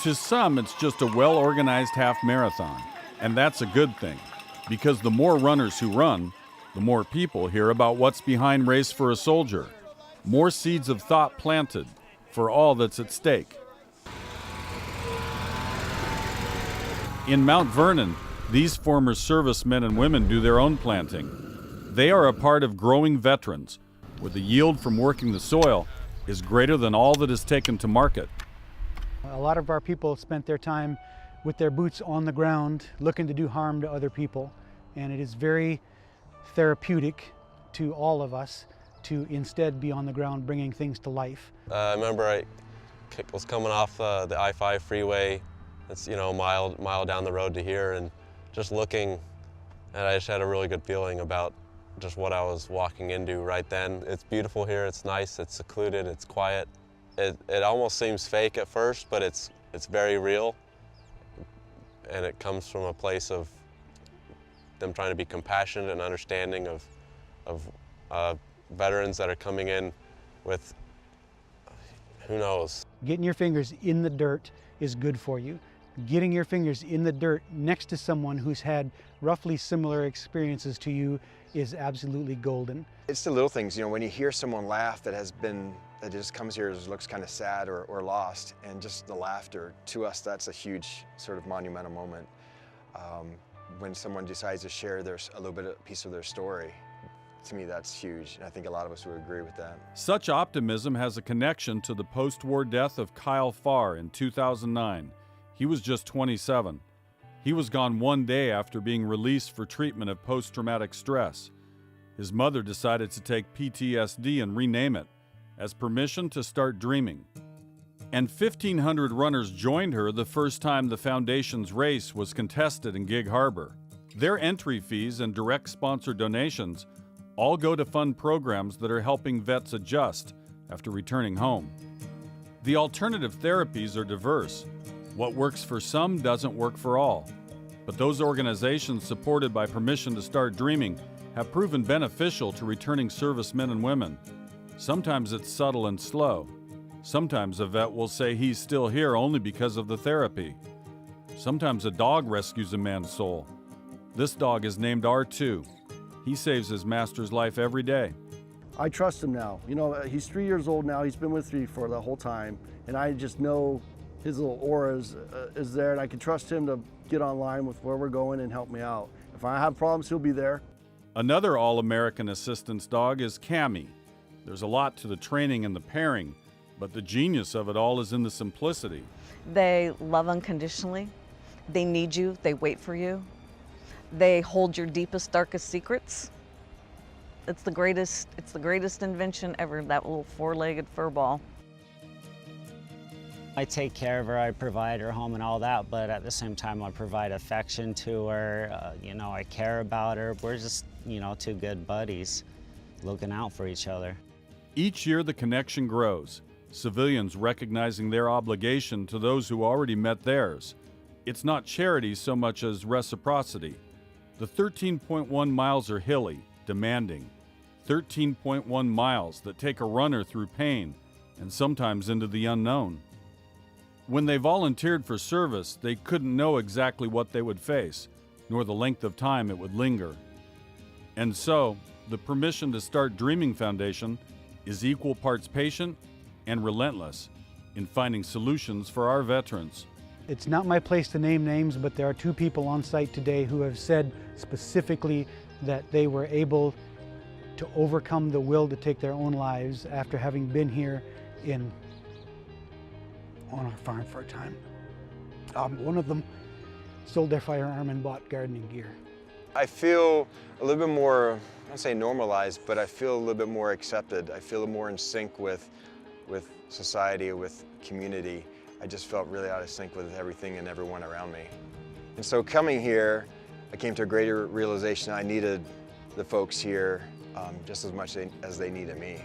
To some, it's just a well-organized half marathon, and that's a good thing, because the more runners who run, the more people hear about what's behind Race for a Soldier. More seeds of thought planted for all that's at stake. In Mount Vernon, these former servicemen and women do their own planting. They are a part of growing veterans, where the yield from working the soil is greater than all that is taken to market. A lot of our people spent their time with their boots on the ground, looking to do harm to other people. And it is very therapeutic to all of us to instead be on the ground bringing things to life. I remember I was coming off the I-5 freeway. It's, you know, a mile down the road to here, and just looking, and I just had a really good feeling about just what I was walking into right then. It's beautiful here, it's nice, it's secluded, it's quiet. It almost seems fake at first, but it's very real, and it comes from a place of them trying to be compassionate and understanding of veterans that are coming in with, who knows. Getting your fingers in the dirt is good for you. Getting your fingers in the dirt next to someone who's had roughly similar experiences to you is absolutely golden. It's the little things, you know, when you hear someone laugh that just comes here, looks kind of sad or lost, and just the laughter, to us, that's a huge sort of monumental moment. When someone decides to share a piece of their story, to me that's huge, and I think a lot of us would agree with that. Such optimism has a connection to the post-war death of Kyle Farr in 2009. He was just 27. He was gone one day after being released for treatment of post-traumatic stress. His mother decided to take PTSD and rename it as Permission to Start Dreaming. And 1,500 runners joined her the first time the Foundation's race was contested in Gig Harbor. Their entry fees and direct sponsor donations all go to fund programs that are helping vets adjust after returning home. The alternative therapies are diverse. What works for some doesn't work for all. But those organizations supported by Permission to Start Dreaming have proven beneficial to returning servicemen and women. Sometimes it's subtle and slow. Sometimes a vet will say he's still here only because of the therapy. Sometimes a dog rescues a man's soul. This dog is named R2. He saves his master's life every day. I trust him now. You know, he's 3 years old now. He's been with me for the whole time, and I just know his little aura is there, and I can trust him to get online with where we're going and help me out. If I have problems, he'll be there. Another All-American assistance dog is Cammy. There's a lot to the training and the pairing, but the genius of it all is in the simplicity. They love unconditionally. They need you. They wait for you. They hold your deepest, darkest secrets. It's the greatest invention ever, that little four-legged fur ball. I take care of her, I provide her home and all that, but at the same time I provide affection to her, you know, I care about her. We're just, you know, two good buddies looking out for each other. Each year the connection grows, civilians recognizing their obligation to those who already met theirs. It's not charity so much as reciprocity. The 13.1 miles are hilly, demanding. 13.1 miles that take a runner through pain and sometimes into the unknown. When they volunteered for service, they couldn't know exactly what they would face, nor the length of time it would linger. And so, the Permission to Start Dreaming Foundation is equal parts patient and relentless in finding solutions for our veterans. It's not my place to name names, but there are two people on site today who have said specifically that they were able to overcome the will to take their own lives after having been here on our farm for a time. One of them sold their firearm and bought gardening gear. I feel a little bit more, I don't say normalized, but I feel a little bit more accepted. I feel more in sync with society, with community. I just felt really out of sync with everything and everyone around me. And so coming here, I came to a greater realization I needed the folks here just as much as they needed me.